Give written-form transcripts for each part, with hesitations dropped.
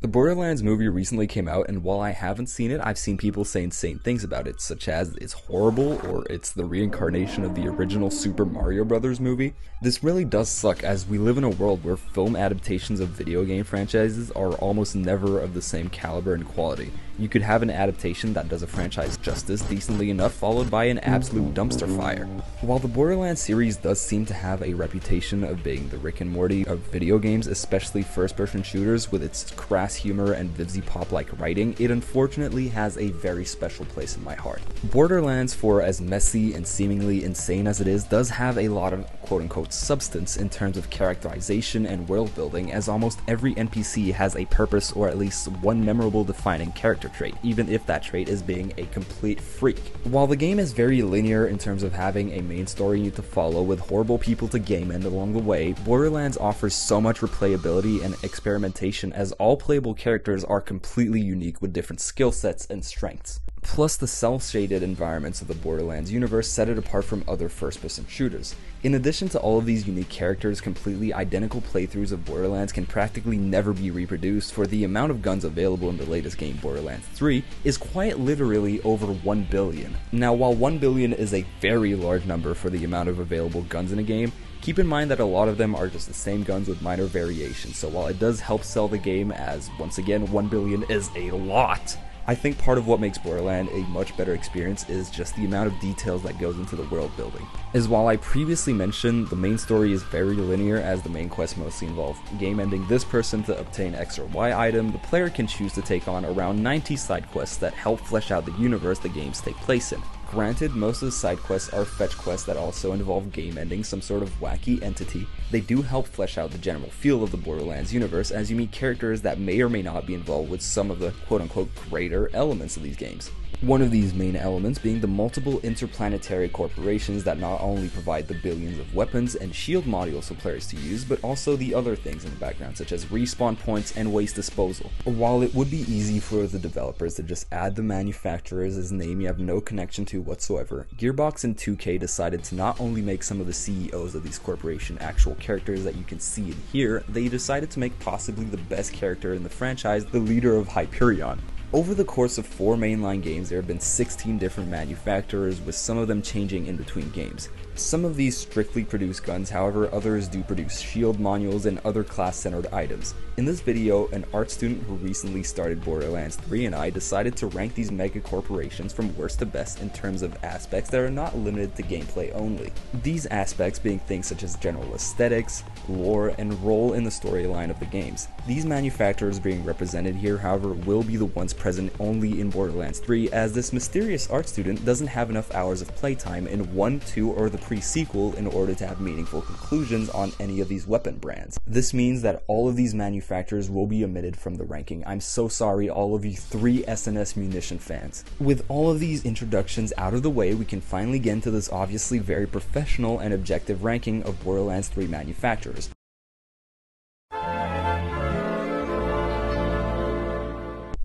The Borderlands movie recently came out, and while I haven't seen it, I've seen people say insane things about it, such as it's horrible or it's the reincarnation of the original Super Mario Bros. Movie. This really does suck, as we live in a world where film adaptations of video game franchises are almost never of the same caliber and quality. You could have an adaptation that does a franchise justice decently enough, followed by an absolute dumpster fire. While the Borderlands series does seem to have a reputation of being the Rick and Morty of video games, especially first-person shooters, with its crass humor and Vivzy Pop-like writing, it unfortunately has a very special place in my heart. Borderlands, for as messy and seemingly insane as it is, does have a lot of quote-unquote substance in terms of characterization and world building, as almost every NPC has a purpose or at least one memorable defining character trait, even if that trait is being a complete freak. While the game is very linear in terms of having a main story you need to follow with horrible people to game end along the way, Borderlands offers so much replayability and experimentation, as all playable characters are completely unique with different skill sets and strengths. Plus, the cel-shaded environments of the Borderlands universe set it apart from other first-person shooters. In addition to all of these unique characters, completely identical playthroughs of Borderlands can practically never be reproduced, for the amount of guns available in the latest game, Borderlands 3, is quite literally over 1 billion. Now, while 1 billion is a very large number for the amount of available guns in a game, keep in mind that a lot of them are just the same guns with minor variations, so while it does help sell the game as, once again, 1 billion is a lot, I think part of what makes Borderlands a much better experience is just the amount of details that goes into the world building. As while I previously mentioned, the main story is very linear, as the main quests mostly involve game ending this person to obtain X or Y item, the player can choose to take on around 90 side quests that help flesh out the universe the games take place in. Granted, most of the side quests are fetch quests that also involve game ending some sort of wacky entity. They do help flesh out the general feel of the Borderlands universe, as you meet characters that may or may not be involved with some of the quote-unquote greater elements of these games. One of these main elements being the multiple interplanetary corporations that not only provide the billions of weapons and shield modules for players to use, but also the other things in the background, such as respawn points and waste disposal. While it would be easy for the developers to just add the manufacturer's name you have no connection to whatsoever, Gearbox and 2K decided to not only make some of the CEOs of these corporations actual characters that you can see and hear, they decided to make possibly the best character in the franchise the leader of Hyperion. Over the course of 4 mainline games, there have been 16 different manufacturers, with some of them changing in between games. Some of these strictly produce guns, however others do produce shield modules and other class-centered items. In this video, an art student who recently started Borderlands 3 and I decided to rank these mega corporations from worst to best in terms of aspects that are not limited to gameplay only. These aspects being things such as general aesthetics, lore, and role in the storyline of the games. These manufacturers being represented here, however, will be the ones present only in Borderlands 3, as this mysterious art student doesn't have enough hours of playtime in 1, 2, or the pre-sequel in order to have meaningful conclusions on any of these weapon brands. This means that all of these manufacturers will be omitted from the ranking. I'm so sorry, all of you 3 SNS munition fans. With all of these introductions out of the way, we can finally get into this obviously very professional and objective ranking of Borderlands 3 manufacturers.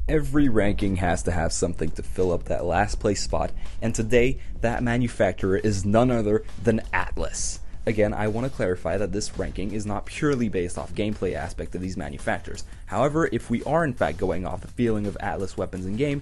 Every ranking has to have something to fill up that last place spot, and today, that manufacturer is none other than Atlus. Again, I want to clarify that this ranking is not purely based off gameplay aspect of these manufacturers. However, if we are in fact going off the feeling of Atlus weapons in game,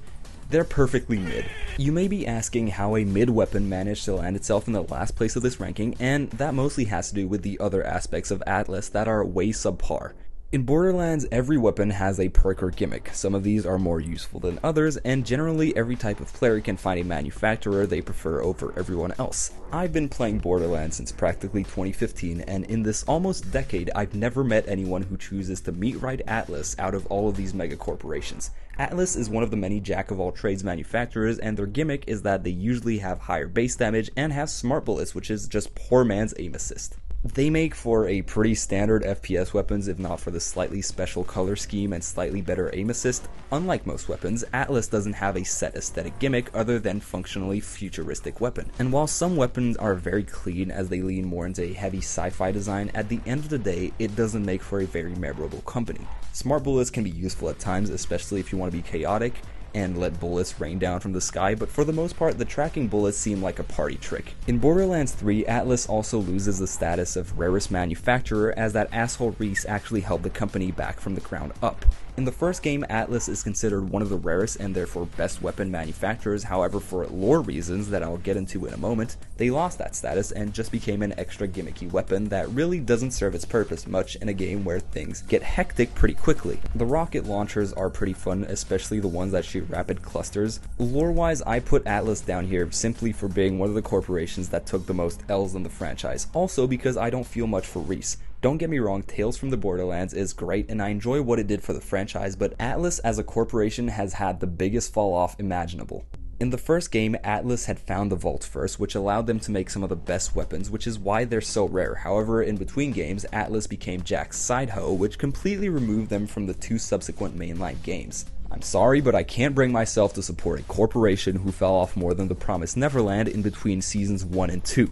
they're perfectly mid. You may be asking how a mid weapon managed to land itself in the last place of this ranking, and that mostly has to do with the other aspects of Atlus that are way subpar. In Borderlands, every weapon has a perk or gimmick. Some of these are more useful than others, and generally every type of player can find a manufacturer they prefer over everyone else. I've been playing Borderlands since practically 2015, and in this almost decade, I've never met anyone who chooses to meet right Atlus out of all of these mega corporations. Atlus is one of the many jack-of-all-trades manufacturers, and their gimmick is that they usually have higher base damage and have smart bullets, which is just poor man's aim assist. They make for a pretty standard FPS weapons, if not for the slightly special color scheme and slightly better aim assist. Unlike most weapons, Atlus doesn't have a set aesthetic gimmick other than functionally futuristic weapon. And while some weapons are very clean as they lean more into a heavy sci-fi design, at the end of the day, it doesn't make for a very memorable company. Smart bullets can be useful at times, especially if you want to be chaotic and let bullets rain down from the sky, but for the most part, the tracking bullets seem like a party trick. In Borderlands 3, Atlus also loses the status of rarest manufacturer, as that asshole RHYS actually held the company back from the ground up. In the first game, Atlas is considered one of the rarest and therefore best weapon manufacturers. However, for lore reasons that I'll get into in a moment, they lost that status and just became an extra gimmicky weapon that really doesn't serve its purpose much in a game where things get hectic pretty quickly. The rocket launchers are pretty fun, especially the ones that shoot rapid clusters. Lore-wise, I put Atlas down here simply for being one of the corporations that took the most L's in the franchise, also because I don't feel much for RHYS. Don't get me wrong, Tales from the Borderlands is great and I enjoy what it did for the franchise, but Atlas as a corporation has had the biggest fall off imaginable. In the first game, Atlas had found the vault first, which allowed them to make some of the best weapons, which is why they're so rare. However, in between games, Atlas became Jack's side hoe, which completely removed them from the 2 subsequent mainline games. I'm sorry, but I can't bring myself to support a corporation who fell off more than the Promised Neverland in between seasons 1 and 2.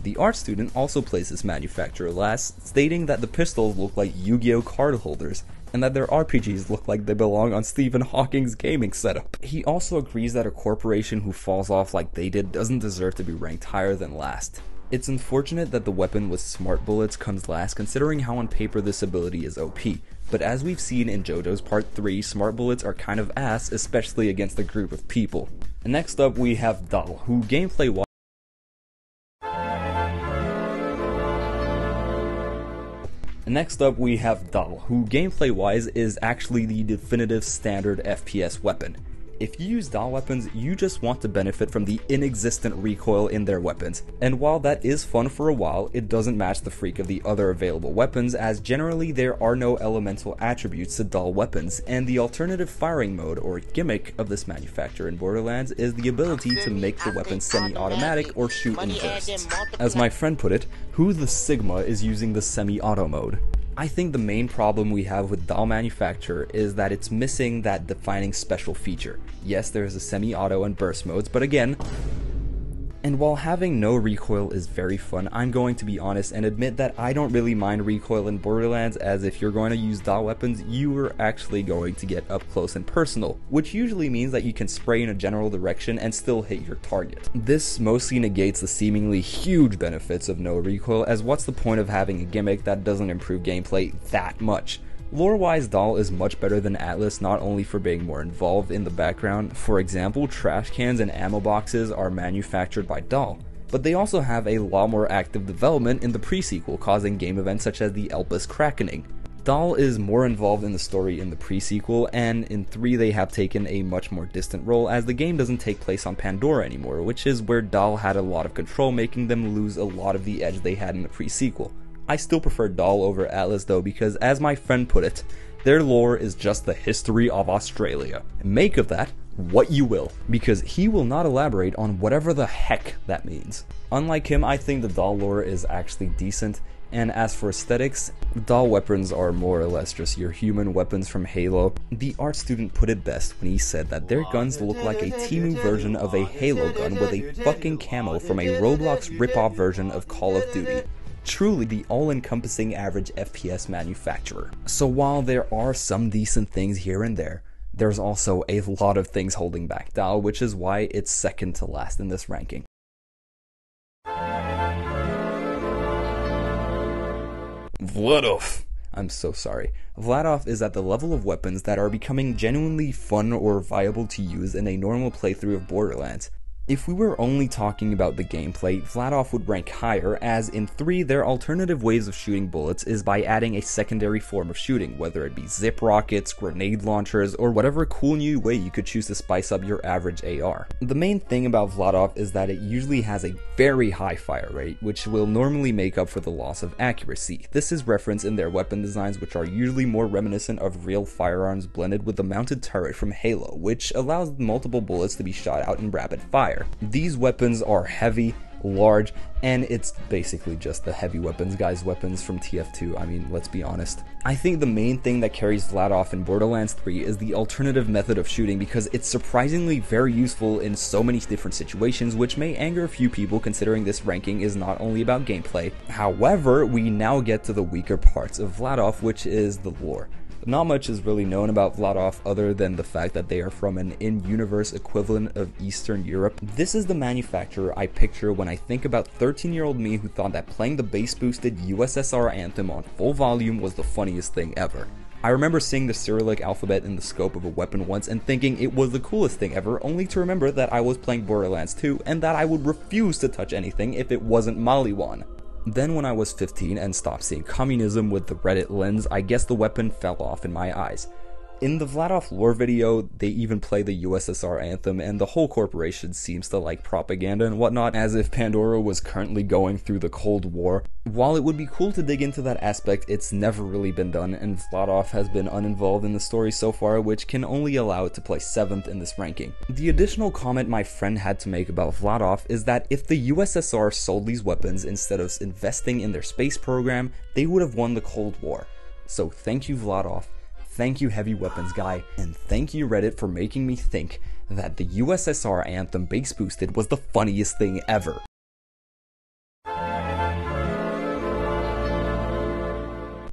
The art student also placed this manufacturer last, stating that the pistols look like Yu-Gi-Oh card holders, and that their RPGs look like they belong on Stephen Hawking's gaming setup. He also agrees that a corporation who falls off like they did doesn't deserve to be ranked higher than last. It's unfortunate that the weapon with smart bullets comes last, considering how on paper this ability is OP, but as we've seen in JoJo's Part 3, smart bullets are kind of ass, especially against a group of people. And next up we have Dal, who gameplay-wise is actually the definitive standard FPS weapon. If you use Dal weapons, you just want to benefit from the inexistent recoil in their weapons, and while that is fun for a while, it doesn't match the freak of the other available weapons, as generally there are no elemental attributes to Dal weapons, and the alternative firing mode or gimmick of this manufacturer in Borderlands is the ability to make the weapon semi-automatic or shoot in bursts. As my friend put it, who the Sigma is using the semi-auto mode? I think the main problem we have with Dal manufacturer is that it's missing that defining special feature. Yes, there's a semi-auto and burst modes, but again, and while having no recoil is very fun, I'm going to be honest and admit that I don't really mind recoil in Borderlands, as if you're going to use Dal weapons, you are actually going to get up close and personal, which usually means that you can spray in a general direction and still hit your target. This mostly negates the seemingly huge benefits of no recoil, as what's the point of having a gimmick that doesn't improve gameplay that much? Lore-wise, Dal is much better than Atlas, not only for being more involved in the background. For example, trash cans and ammo boxes are manufactured by Dal, but they also have a lot more active development in the pre-sequel, causing game events such as the Elpis Krakening. Dal is more involved in the story in the pre-sequel, and in 3 they have taken a much more distant role, as the game doesn't take place on Pandora anymore, which is where Dal had a lot of control, making them lose a lot of the edge they had in the pre-sequel. I still prefer Dal over Atlas though, because as my friend put it, their lore is just the history of Australia. Make of that what you will, because he will not elaborate on whatever the heck that means. Unlike him, I think the Dal lore is actually decent, and as for aesthetics, Dal weapons are more or less just your human weapons from Halo. The art student put it best when he said that their guns look like a Temu version of a Halo gun with a fucking camo from a Roblox ripoff version of Call of Duty. Truly the all-encompassing average FPS manufacturer. So while there are some decent things here and there, there's also a lot of things holding back Dal, which is why it's second to last in this ranking. Vladov. I'm so sorry. Vladov is at the level of weapons that are becoming genuinely fun or viable to use in a normal playthrough of Borderlands. If we were only talking about the gameplay, Vladov would rank higher, as in 3 their alternative ways of shooting bullets is by adding a secondary form of shooting, whether it be zip rockets, grenade launchers, or whatever cool new way you could choose to spice up your average AR. The main thing about Vladov is that it usually has a very high fire rate, which will normally make up for the loss of accuracy. This is referenced in their weapon designs, which are usually more reminiscent of real firearms blended with the mounted turret from Halo, which allows multiple bullets to be shot out in rapid fire. These weapons are heavy, large, and it's basically just the heavy weapons guys' weapons from TF2, I mean, let's be honest. I think the main thing that carries Vladov in Borderlands 3 is the alternative method of shooting, because it's surprisingly very useful in so many different situations, which may anger a few people considering this ranking is not only about gameplay. However, we now get to the weaker parts of Vladov, which is the lore. Not much is really known about Vladov other than the fact that they are from an in-universe equivalent of Eastern Europe. This is the manufacturer I picture when I think about 13-year-old me who thought that playing the bass-boosted USSR anthem on full volume was the funniest thing ever. I remember seeing the Cyrillic alphabet in the scope of a weapon once and thinking it was the coolest thing ever, only to remember that I was playing Borderlands 2 and that I would refuse to touch anything if it wasn't Maliwan. Then when I was 15 and stopped seeing communism with the Reddit lens, I guess the weapon fell off in my eyes. In the Vladov lore video, they even play the USSR anthem, and the whole corporation seems to like propaganda and whatnot, as if Pandora was currently going through the Cold War. While it would be cool to dig into that aspect, it's never really been done, and Vladov has been uninvolved in the story so far, which can only allow it to play 7th in this ranking. The additional comment my friend had to make about Vladov is that if the USSR sold these weapons instead of investing in their space program, they would have won the Cold War. So thank you, Vladov. Thank you, Heavy Weapons Guy, and thank you, Reddit, for making me think that the USSR anthem bass boosted was the funniest thing ever.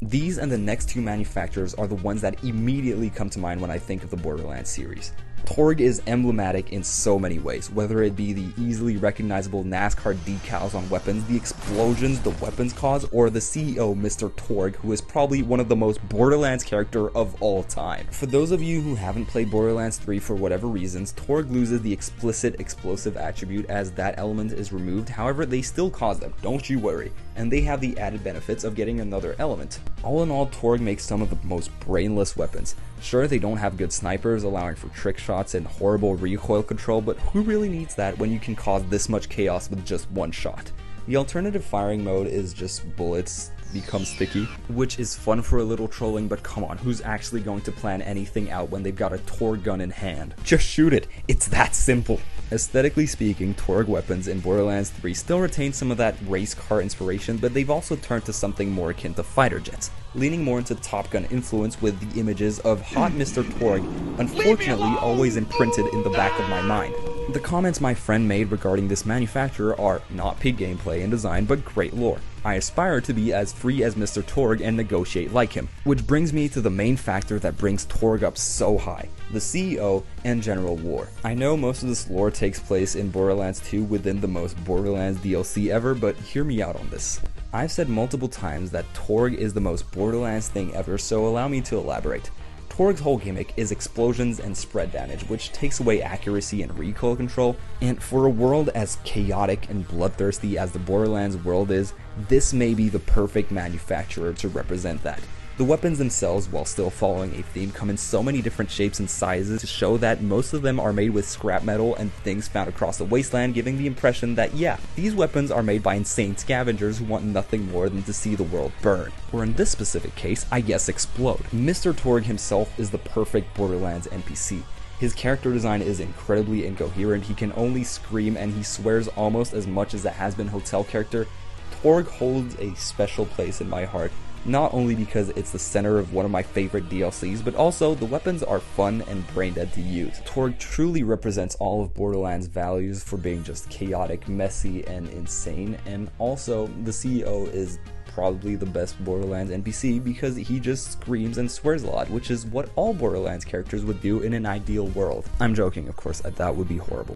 These and the next two manufacturers are the ones that immediately come to mind when I think of the Borderlands series. Torg is emblematic in so many ways, whether it be the easily recognizable NASCAR decals on weapons, the explosions the weapons cause, or the CEO Mr. Torg, who is probably one of the most Borderlands character of all time. For those of you who haven't played Borderlands 3 for whatever reasons, Torg loses the explicit explosive attribute as that element is removed, however they still cause them, don't you worry, and they have the added benefits of getting another element. All in all, Torg makes some of the most brainless weapons. Sure, they don't have good snipers, allowing for trick shots and horrible recoil control, but who really needs that when you can cause this much chaos with just one shot? The alternative firing mode is just bullets become sticky, which is fun for a little trolling, but come on, who's actually going to plan anything out when they've got a Torg gun in hand? Just shoot it, it's that simple. Aesthetically speaking, Torg weapons in Borderlands 3 still retain some of that race car inspiration, but they've also turned to something more akin to fighter jets, leaning more into Top Gun influence with the images of Hot Mr. Torg, unfortunately always imprinted in the back of my mind. The comments my friend made regarding this manufacturer are not peak gameplay and design, but great lore. I aspire to be as free as Mr. Torg and negotiate like him, which brings me to the main factor that brings Torg up so high, the CEO and general lore. I know most of this lore takes place in Borderlands 2 within the most Borderlands DLC ever, but hear me out on this. I've said multiple times that Torg is the most Borderlands thing ever, so allow me to elaborate. Torg's whole gimmick is explosions and spread damage, which takes away accuracy and recoil control, and for a world as chaotic and bloodthirsty as the Borderlands world is, this may be the perfect manufacturer to represent that. The weapons themselves, while still following a theme, come in so many different shapes and sizes to show that most of them are made with scrap metal and things found across the wasteland, giving the impression that yeah, these weapons are made by insane scavengers who want nothing more than to see the world burn. Or in this specific case, I guess explode. Mr. Torg himself is the perfect Borderlands NPC. His character design is incredibly incoherent, he can only scream and he swears almost as much as the Has-Been Hotel character. Torg holds a special place in my heart, not only because it's the center of one of my favorite DLCs, but also the weapons are fun and brain dead to use. Torg truly represents all of Borderlands' values for being just chaotic, messy, and insane, and also the CEO is probably the best Borderlands NPC because he just screams and swears a lot, which is what all Borderlands characters would do in an ideal world. I'm joking, of course, that would be horrible.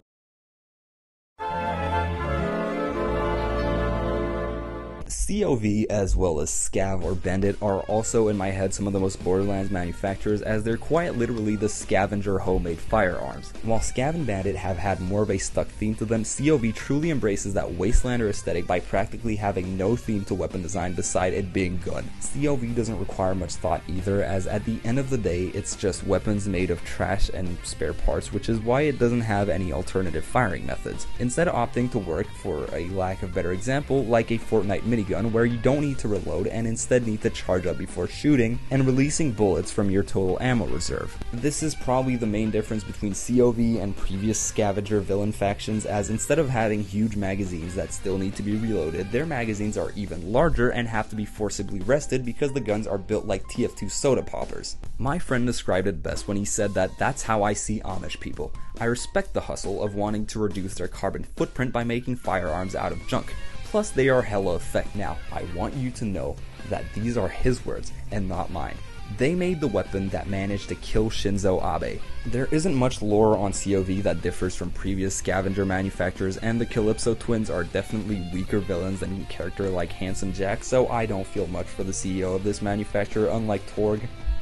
COV as well as Scav or Bandit are also in my head some of the most Borderlands manufacturers, as they're quite literally the scavenger homemade firearms. While Scav and Bandit have had more of a stuck theme to them, COV truly embraces that Wastelander aesthetic by practically having no theme to weapon design beside it being gun. COV doesn't require much thought either, as at the end of the day it's just weapons made of trash and spare parts, which is why it doesn't have any alternative firing methods, instead of opting to work, for a lack of better example, like a Fortnite minigun where you don't need to reload and instead need to charge up before shooting and releasing bullets from your total ammo reserve. This is probably the main difference between COV and previous scavenger villain factions, as instead of having huge magazines that still need to be reloaded, their magazines are even larger and have to be forcibly rested because the guns are built like TF2 soda poppers. My friend described it best when he said that that's how I see Amish people. I respect the hustle of wanting to reduce their carbon footprint by making firearms out of junk. Plus, they are hella effect. Now, I want you to know that these are his words and not mine. They made the weapon that managed to kill Shinzo Abe. There isn't much lore on COV that differs from previous scavenger manufacturers, and the Calypso twins are definitely weaker villains than a character like Handsome Jack, so I don't feel much for the CEO of this manufacturer, unlike Torg.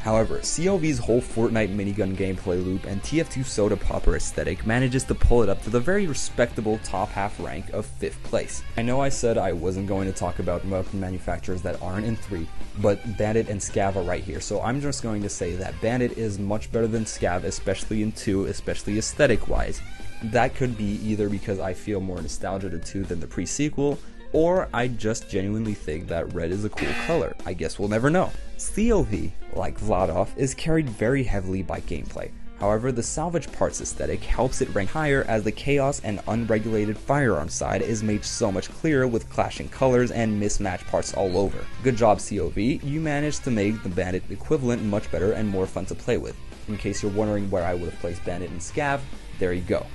However, COV's whole Fortnite minigun gameplay loop and TF2 soda popper aesthetic manages to pull it up to the very respectable top half rank of 5th place. I know I said I wasn't going to talk about weapon manufacturers that aren't in 3, but Bandit and Scav are right here, so I'm just going to say that Bandit is much better than Scav, especially in 2, especially aesthetic wise. That could be either because I feel more nostalgia to 2 than the pre-sequel, or I just genuinely think that red is a cool color. I guess we'll never know. COV, like Vladov, is carried very heavily by gameplay. However, the salvage parts aesthetic helps it rank higher as the chaos and unregulated firearm side is made so much clearer with clashing colors and mismatched parts all over. Good job COV, you managed to make the Bandit equivalent much better and more fun to play with. In case you're wondering where I would have placed Bandit and Scav, there you go.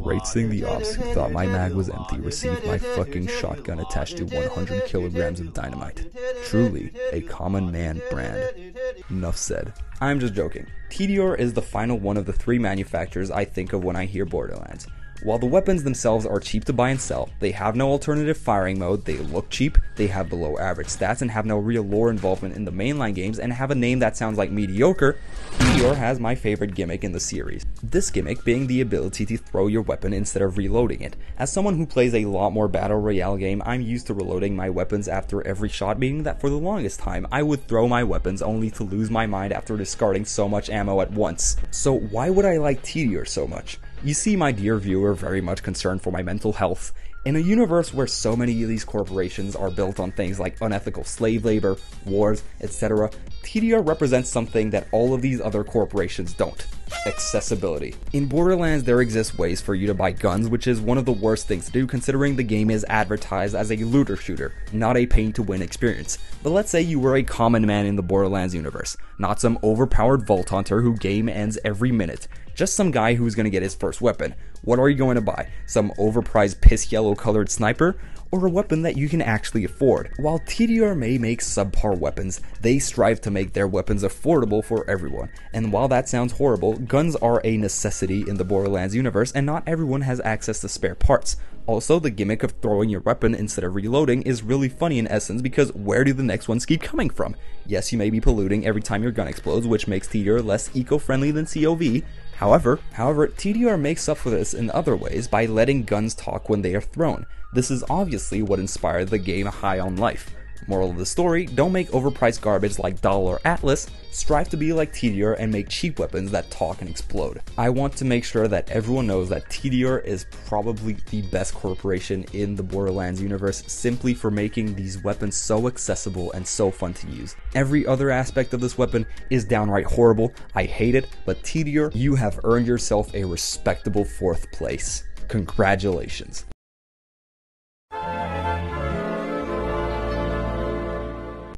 Great seeing the ops who thought my mag was empty received my fucking shotgun attached to 100 kilograms of dynamite. Truly, a common man brand. Enough said. I'm just joking. TDR is the final one of the 3 manufacturers I think of when I hear Borderlands. While the weapons themselves are cheap to buy and sell, they have no alternative firing mode, they look cheap, they have below average stats and have no real lore involvement in the mainline games, and have a name that sounds like mediocre, TDR has my favorite gimmick in the series. This gimmick being the ability to throw your weapon instead of reloading it. As someone who plays a lot more battle royale game, I'm used to reloading my weapons after every shot, meaning that for the longest time, I would throw my weapons only to lose my mind after discarding so much ammo at once. So why would I like TDR so much? You see, my dear viewer, very much concerned for my mental health. In a universe where so many of these corporations are built on things like unethical slave labor, wars, etc., TDR represents something that all of these other corporations don't. Accessibility. In Borderlands, there exist ways for you to buy guns, which is one of the worst things to do considering the game is advertised as a looter shooter, not a pay-to-win experience. But let's say you were a common man in the Borderlands universe, not some overpowered vault hunter who game ends every minute, just some guy who's gonna get his first weapon. What are you going to buy? Some overpriced piss yellow colored sniper? Or a weapon that you can actually afford? While TDR may make subpar weapons, they strive to make their weapons affordable for everyone. And while that sounds horrible, guns are a necessity in the Borderlands universe and not everyone has access to spare parts. Also, the gimmick of throwing your weapon instead of reloading is really funny in essence because where do the next ones keep coming from? Yes, you may be polluting every time your gun explodes, which makes TDR less eco-friendly than COV. However, TDR makes up for this in other ways by letting guns talk when they are thrown. This is obviously what inspired the game High on Life. Moral of the story, don't make overpriced garbage like Doll or Atlas, strive to be like TDR and make cheap weapons that talk and explode. I want to make sure that everyone knows that TDR is probably the best corporation in the Borderlands universe simply for making these weapons so accessible and so fun to use. Every other aspect of this weapon is downright horrible, I hate it, but TDR, you have earned yourself a respectable 4th place. Congratulations.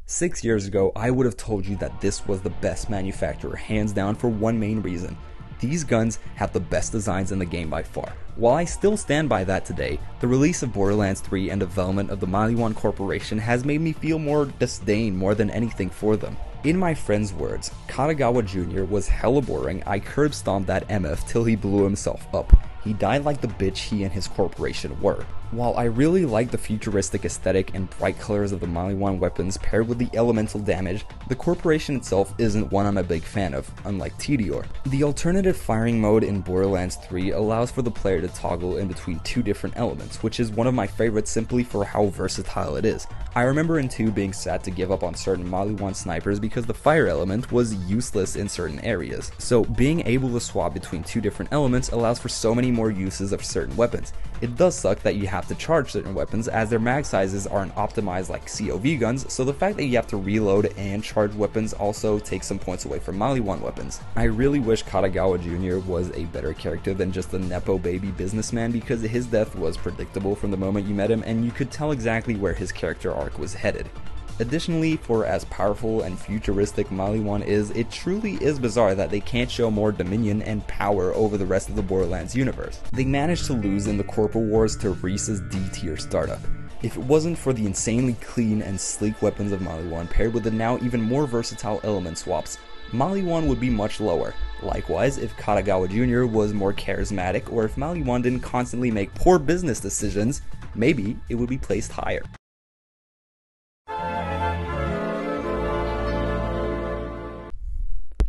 Six years ago, I would have told you that this was the best manufacturer, hands down, for one main reason. These guns have the best designs in the game by far. While I still stand by that today, the release of Borderlands 3 and development of the Maliwan Corporation has made me feel more disdain more than anything for them. In my friend's words, Takada Jr. was hella boring, I curb stomped that MF till he blew himself up. He died like the bitch he and his corporation were. While I really like the futuristic aesthetic and bright colors of the Maliwan weapons paired with the elemental damage, the corporation itself isn't one I'm a big fan of, unlike TDR. The alternative firing mode in Borderlands 3 allows for the player to toggle in between 2 different elements, which is one of my favorites simply for how versatile it is. I remember in 2 being sad to give up on certain Maliwan snipers because the fire element was useless in certain areas. So being able to swap between 2 different elements allows for so many more uses of certain weapons. It does suck that you have to charge certain weapons as their mag sizes aren't optimized like COV guns, so the fact that you have to reload and charge weapons also takes some points away from Maliwan weapons. I really wish Takada Jr. was a better character than just a nepo baby businessman because his death was predictable from the moment you met him and you could tell exactly where his character arc was headed. Additionally, for as powerful and futuristic Maliwan is, it truly is bizarre that they can't show more dominion and power over the rest of the Borderlands universe. They managed to lose in the Corporal Wars to RHYS's D-tier startup. If it wasn't for the insanely clean and sleek weapons of Maliwan paired with the now even more versatile element swaps, Maliwan would be much lower. Likewise, if Takada Jr. was more charismatic or if Maliwan didn't constantly make poor business decisions, maybe it would be placed higher.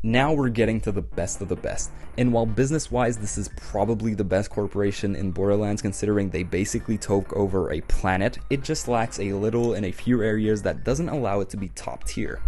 Now we're getting to the best of the best, and while business-wise this is probably the best corporation in Borderlands considering they basically took over a planet, it just lacks a little in a few areas that doesn't allow it to be top tier.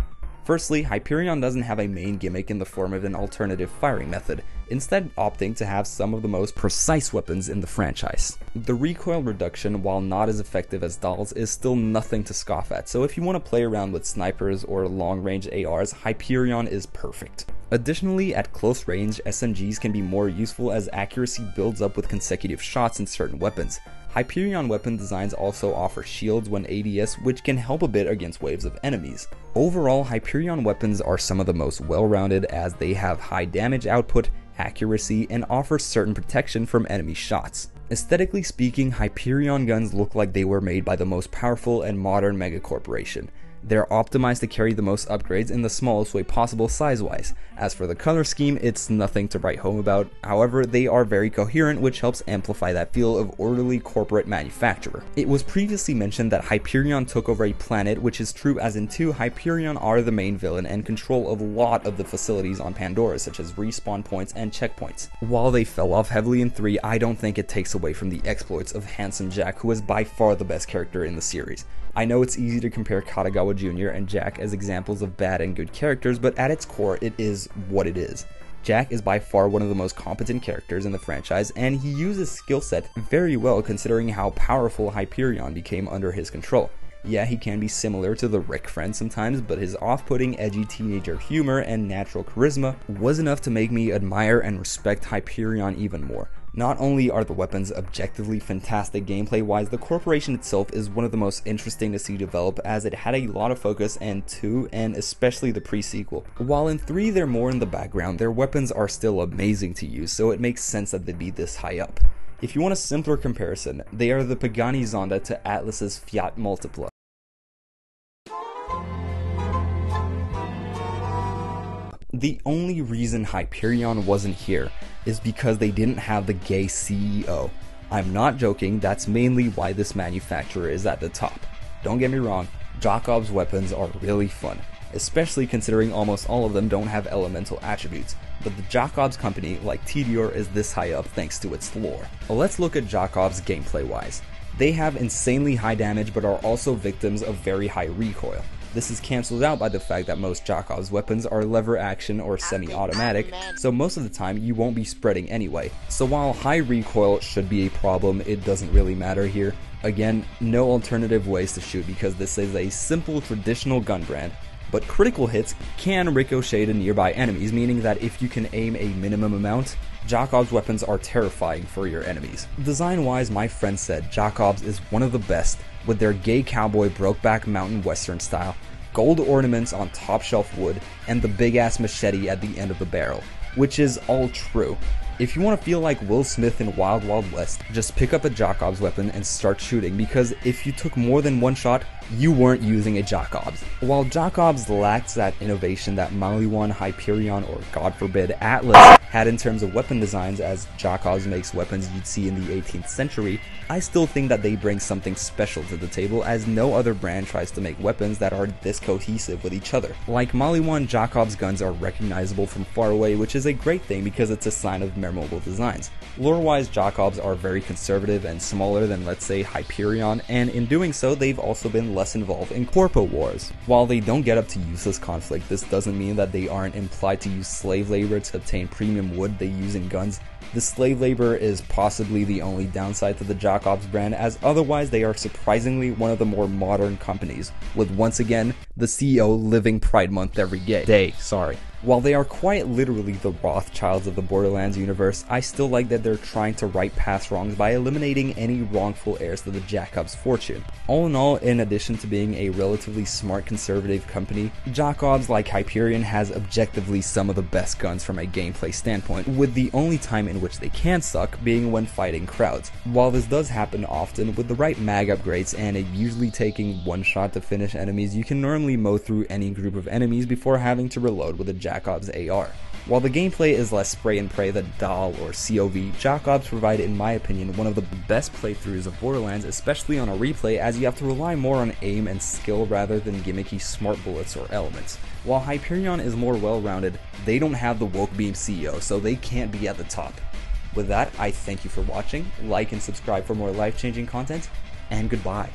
Firstly, Hyperion doesn't have a main gimmick in the form of an alternative firing method, instead opting to have some of the most precise weapons in the franchise. The recoil reduction, while not as effective as Dahl's, is still nothing to scoff at, so if you want to play around with snipers or long-range ARs, Hyperion is perfect. Additionally, at close range, SMGs can be more useful as accuracy builds up with consecutive shots in certain weapons. Hyperion weapon designs also offer shields when ADS, which can help a bit against waves of enemies. Overall, Hyperion weapons are some of the most well-rounded as they have high damage output, accuracy, and offer certain protection from enemy shots. Aesthetically speaking, Hyperion guns look like they were made by the most powerful and modern megacorporation. They're optimized to carry the most upgrades in the smallest way possible size-wise. As for the color scheme, it's nothing to write home about, however they are very coherent, which helps amplify that feel of orderly corporate manufacturer. It was previously mentioned that Hyperion took over a planet, which is true as in 2, Hyperion are the main villain and control a lot of the facilities on Pandora such as respawn points and checkpoints. While they fell off heavily in 3, I don't think it takes away from the exploits of Handsome Jack, who is by far the best character in the series. I know it's easy to compare Takada Jr. and Jack as examples of bad and good characters, but at its core, it is what it is. Jack is by far one of the most competent characters in the franchise, and he uses skill set very well considering how powerful Hyperion became under his control. Yeah, he can be similar to the Rick friend sometimes, but his off-putting, edgy teenager humor and natural charisma was enough to make me admire and respect Hyperion even more. Not only are the weapons objectively fantastic gameplay-wise, the corporation itself is one of the most interesting to see develop as it had a lot of focus in 2 and especially the pre-sequel. While in 3 they're more in the background, their weapons are still amazing to use, so it makes sense that they'd be this high up. If you want a simpler comparison, they are the Pagani Zonda to Atlas's Fiat Multipla. The only reason Hyperion wasn't here is because they didn't have the gay CEO. I'm not joking, that's mainly why this manufacturer is at the top. Don't get me wrong, Jakob's weapons are really fun, especially considering almost all of them don't have elemental attributes, but the Jakob's company, like Tedior, is this high up thanks to its lore. Let's look at Jakob's gameplay wise. They have insanely high damage but are also victims of very high recoil. This is cancelled out by the fact that most Jakob's weapons are lever action or semi-automatic, so most of the time you won't be spreading anyway. So while high recoil should be a problem, it doesn't really matter here. Again, no alternative ways to shoot because this is a simple traditional gun brand, but critical hits can ricochet to nearby enemies, meaning that if you can aim a minimum amount, Jakob's weapons are terrifying for your enemies. Design-wise, my friend said Jakob's is one of the best, with their gay cowboy Brokeback Mountain Western style, gold ornaments on top shelf wood, and the big ass machete at the end of the barrel, which is all true. If you want to feel like Will Smith in Wild Wild West, just pick up a Jakob's weapon and start shooting, because if you took more than one shot, you weren't using a Jakob's. While Jakob's lacks that innovation that Maliwan, Hyperion, or God forbid Atlas had in terms of weapon designs, as Jakob's makes weapons you'd see in the 18th century, I still think that they bring something special to the table, as no other brand tries to make weapons that are this cohesive with each other. Like Maliwan, Jakob's guns are recognizable from far away, which is a great thing because it's a sign of memorable designs. Lore-wise, Jakob's are very conservative and smaller than, let's say, Hyperion, and in doing so, they've also been less involved in corpo wars. While they don't get up to useless conflict, this doesn't mean that they aren't implied to use slave labor to obtain premium wood they use in guns. The slave labor is possibly the only downside to the Jakob's brand, as otherwise they are surprisingly one of the more modern companies, with once again, the CEO living Pride Month every day. While they are quite literally the Rothschilds of the Borderlands universe, I still like that they're trying to right past wrongs by eliminating any wrongful heirs to the Jakob's fortune. All in all, in addition to being a relatively smart conservative company, Jakob's, like Hyperion, has objectively some of the best guns from a gameplay standpoint, with the only time in which which they can suck, being when fighting crowds. While this does happen often, with the right mag upgrades and it usually taking one shot to finish enemies, you can normally mow through any group of enemies before having to reload with a Jacob's AR. While the gameplay is less spray and pray than DAL or COV, Jacobs provide, in my opinion, one of the best playthroughs of Borderlands, especially on a replay, as you have to rely more on aim and skill rather than gimmicky smart bullets or elements. While Hyperion is more well-rounded, they don't have the Woke Beam CEO, so they can't be at the top. With that, I thank you for watching, like and subscribe for more life-changing content, and goodbye.